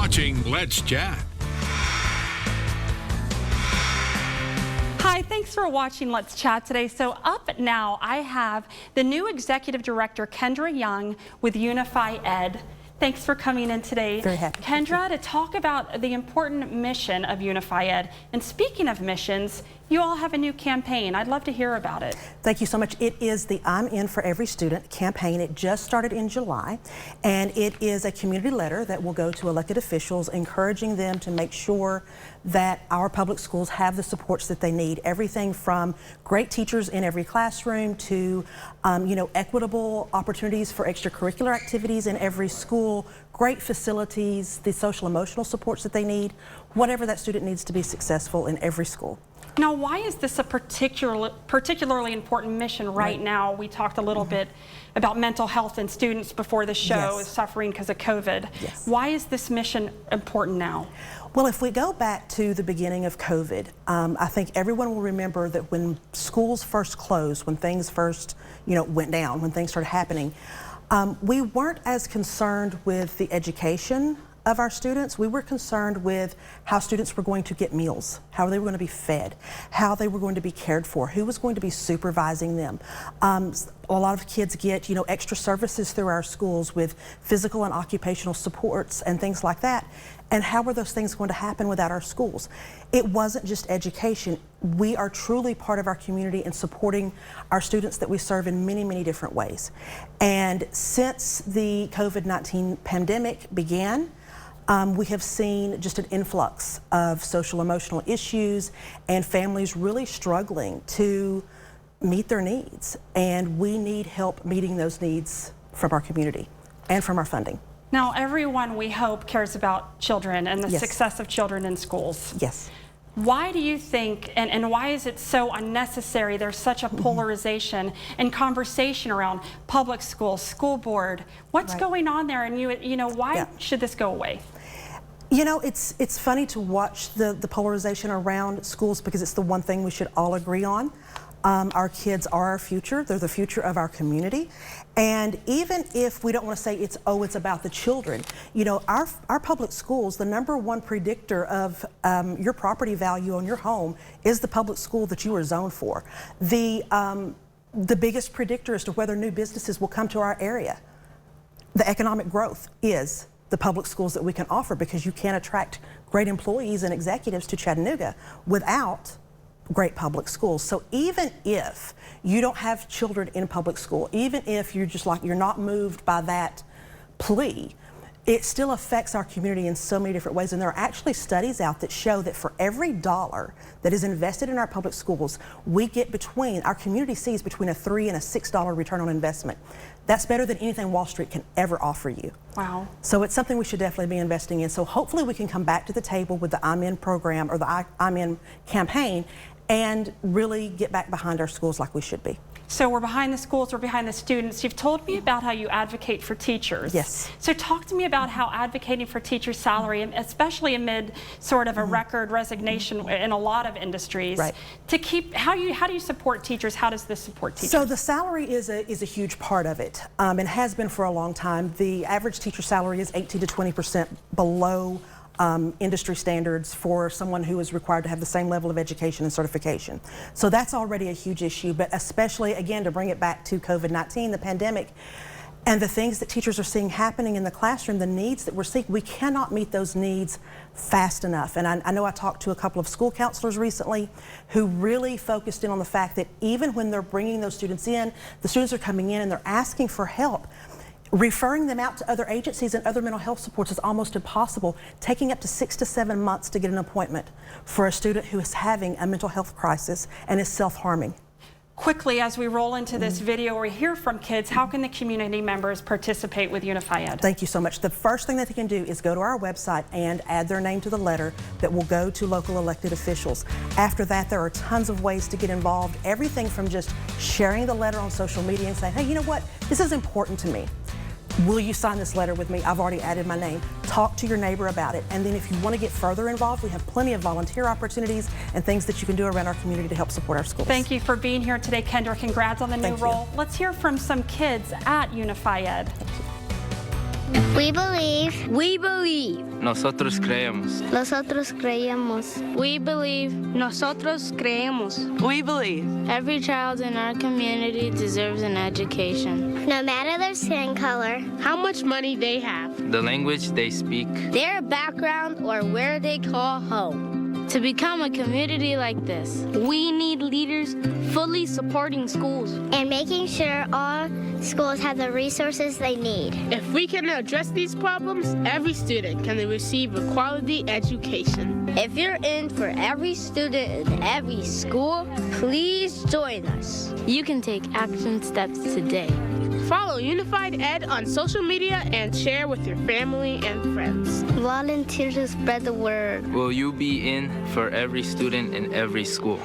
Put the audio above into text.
watching Let's Chat. Hi, thanks for watching Let's Chat today. So up now, I have the new Executive Director, Kendra Young with UnifiEd. Thanks for coming in today. Very happy. Kendra, to talk about the important mission of UnifiEd. And speaking of missions, you all have a new campaign. I'd love to hear about it. Thank you so much. It is the I'm In for Every Student campaign. It just started in July, and it is a community letter that will go to elected officials encouraging them to make sure that our public schools have the supports that they need. Everything from great teachers in every classroom to equitable opportunities for extracurricular activities in every school, great facilities, the social emotional supports that they need, whatever that student needs to be successful in every school. Now, why is this a particularly important mission right now? We talked a little bit about mental health and students before the show is suffering because of COVID. Yes. Why is this mission important now? Well, if we go back to the beginning of COVID, I think everyone will remember that when schools first closed, when things first, went down, when things started happening, we weren't as concerned with the education of our students. We were concerned with how students were going to get meals, how they were going to be fed, how they were going to be cared for, who was going to be supervising them. A lot of kids get, extra services through our schools with physical and occupational supports and things like that. And how were those things going to happen without our schools? It wasn't just education. We are truly part of our community and supporting our students that we serve in many, many different ways. And since the COVID-19 pandemic began, we have seen just an influx of social emotional issues and families really struggling to meet their needs. And we need help meeting those needs from our community and from our funding. Now, everyone, we hope, cares about children and the success of children in schools. Yes. Why do you think, and why is it so unnecessary? There's such a polarization and conversation around public schools, school board. What's going on there? And why should this go away? It's funny to watch the polarization around schools because it's the one thing we should all agree on. Our kids are our future. They're the future of our community. And even if we don't want to say it's about the children, our public schools, the #1 predictor of your property value on your home is the public school that you are zoned for. The biggest predictor as to whether new businesses will come to our area, the economic growth, is the public schools that we can offer, because you can't attract great employees and executives to Chattanooga without great public schools. So even if you don't have children in public school, even if you're not moved by that plea, it still affects our community in so many different ways. And there are actually studies out that show that for every dollar that is invested in our public schools, our community sees between a $3 and a $6 return on investment. That's better than anything Wall Street can ever offer you. Wow. So it's something we should definitely be investing in. So hopefully we can come back to the table with the I'm In program or the I'm In campaign and really get back behind our schools like we should be. So we're behind the schools, we're behind the students. You've told me about how you advocate for teachers. Yes. So talk to me about how advocating for teachers' salary, especially amid sort of a record resignation in a lot of industries, to keep, how do you support teachers? How does this support teachers? So the salary is a huge part of it, and has been for a long time. The average teacher salary is 18 to 20% below industry standards for someone who is required to have the same level of education and certification. So that's already a huge issue, but especially, again, to bring it back to COVID-19, the pandemic, and the things that teachers are seeing happening in the classroom, the needs that we're seeing, we cannot meet those needs fast enough. And I know I talked to a couple of school counselors recently who really focused in on the fact that even when they're bringing those students in, the students are coming in and they're asking for help. Referring them out to other agencies and other mental health supports is almost impossible, taking up to 6 to 7 months to get an appointment for a student who is having a mental health crisis and is self-harming. Quickly, as we roll into this video or hear from kids, how can the community members participate with UnifiEd? Thank you so much. The first thing that they can do is go to our website and add their name to the letter that will go to local elected officials. After that, there are tons of ways to get involved. Everything from just sharing the letter on social media and saying, hey, you know what? This is important to me. Will you sign this letter with me? I've already added my name. Talk to your neighbor about it. And then if you want to get further involved, we have plenty of volunteer opportunities and things that you can do around our community to help support our schools. Thank you for being here today, Kendra. Congrats on the new role. Let's hear from some kids at UnifiEd. Thank you. We believe. We believe. Nosotros creemos. Nosotros creemos. We believe. Nosotros creemos. We believe. Every child in our community deserves an education. No matter their skin color, How much money they have. The language they speak. Their background or where they call home. To become a community like this, we need leaders fully supporting schools. and making sure all schools have the resources they need. If we can address these problems, every student can receive a quality education. If you're in for every student in every school, please join us. You can take action steps today. Follow Unified Ed on social media and share with your family and friends. Volunteer to spread the word. Will you be in for every student in every school?